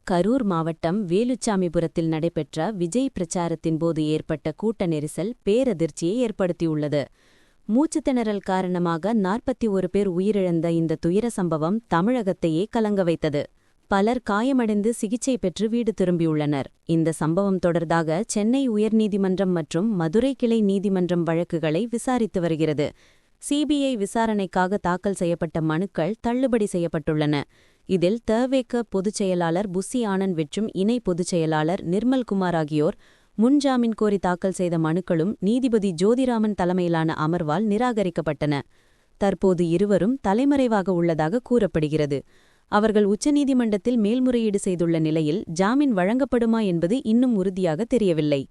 கரூர் மாவட்டம் வேலுச்சாமிபுரத்தில் நடைபெற்ற விஜய் பிரச்சாரத்தின் போது ஏற்பட்ட கூட்ட நெரிசல் பேரதிர்ச்சியை ஏற்படுத்தியுள்ளது. மூச்சுத்திணறல் காரணமாக 41 பேர் உயிரிழந்த இந்த துயர சம்பவம் தமிழகத்தையே கலங்க வைத்தது. பலர் காயமடைந்து சிகிச்சை பெற்று வீடு திரும்பியுள்ளனர். இந்த சம்பவம் தொடர்பாக சென்னை உயர்நீதிமன்றம் மற்றும் மதுரை கிளை நீதிமன்றம் வழக்குகளை விசாரித்து வருகிறது. சிபிஐ விசாரணைக்காக தாக்கல் செய்யப்பட்ட மனுக்கள் தள்ளுபடி செய்யப்பட்டுள்ளன. இதில் தவேக பொதுச் செயலாளர் புஸ்ஸி ஆனந்த் மற்றும் இணை பொதுச் செயலாளர் நிர்மல்குமார் ஆகியோர் முன்ஜாமீன் கோரி தாக்கல் செய்த மனுக்களும் நீதிபதி ஜோதிராமன் தலைமையிலான அமர்வால் நிராகரிக்கப்பட்டன. தற்போது இருவரும் தலைமறைவாக உள்ளதாக கூறப்படுகிறது. அவர்கள் உச்சநீதிமன்றத்தில் மேல்முறையீடு செய்துள்ள நிலையில் ஜாமீன் வழங்கப்படுமா என்பது இன்னும் உறுதியாக தெரியவில்லை.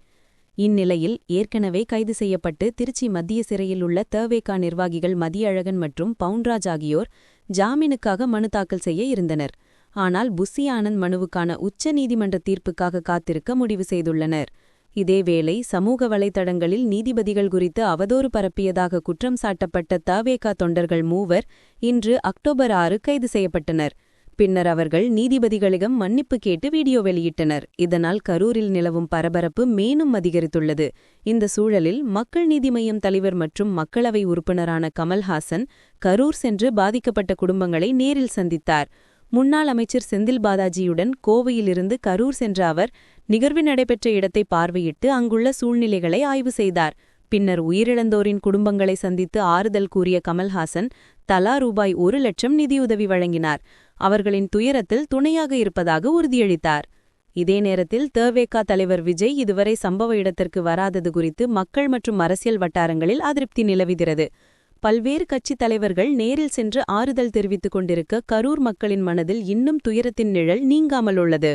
இந்நிலையில் ஏற்கனவே கைது செய்யப்பட்டு திருச்சி மத்திய சிறையில் உள்ள தவேக நிர்வாகிகள் மதியழகன் மற்றும் பவுன்ராஜ் ஆகியோர் ஜாமீனுக்காக மனு தாக்கல் செய்ய இருந்தனர். ஆனால் புஸ்ஸி ஆனந்த் மனுவுக்கான உச்ச நீதிமன்ற தீர்ப்புக்காக காத்திருக்க முடிவு செய்துள்ளனர். இதேவேளை சமூக வலைதளங்களில் நீதிபதிகள் குறித்து அவதூறு பரப்பியதாக குற்றம் சாட்டப்பட்ட தவேக தொண்டர்கள் 3 இன்று அக்டோபர் 6 கைது செய்யப்பட்டனர். பின்னர் அவர்கள் நீதிபதிகளிடம் மன்னிப்பு கேட்டு வீடியோ வெளியிட்டனர். இதனால் கரூரில் நிலவும் பரபரப்பு மேலும் அதிகரித்துள்ளது. இந்த சூழலில் மக்கள் நீதி மய்யம் தலைவர் மற்றும் மக்களவை உறுப்பினரான கமல்ஹாசன் கரூர் சென்று பாதிக்கப்பட்ட குடும்பங்களை நேரில் சந்தித்தார். முன்னாள் அமைச்சர் செந்தில் பாலாஜியுடன் கோவையிலிருந்து கரூர் சென்ற அவர் நிகழ்வு நடைபெற்ற இடத்தை பார்வையிட்டு அங்குள்ள சூழ்நிலைகளை ஆய்வு செய்தார். பின்னர் உயிரிழந்தோரின் குடும்பங்களை சந்தித்து ஆறுதல் கூறிய கமல்ஹாசன் தலா ரூபாய் 1 லட்சம் நிதியுதவி வழங்கினார். அவர்களின் துயரத்தில் துணையாக இருப்பதாக உறுதியளித்தார். இதே நேரத்தில் தவேக தலைவர் விஜய் இதுவரை சம்பவ இடத்திற்கு வராதது குறித்து மக்கள் மற்றும் அரசியல் வட்டாரங்களில் அதிருப்தி நிலவுகிறது. பல்வேறு கட்சித் தலைவர்கள் நேரில் சென்று ஆறுதல் தெரிவித்துக் கொண்டிருக்க கரூர் மக்களின் மனதில் இன்னும் துயரத்தின் நிழல் நீங்காமல் உள்ளது.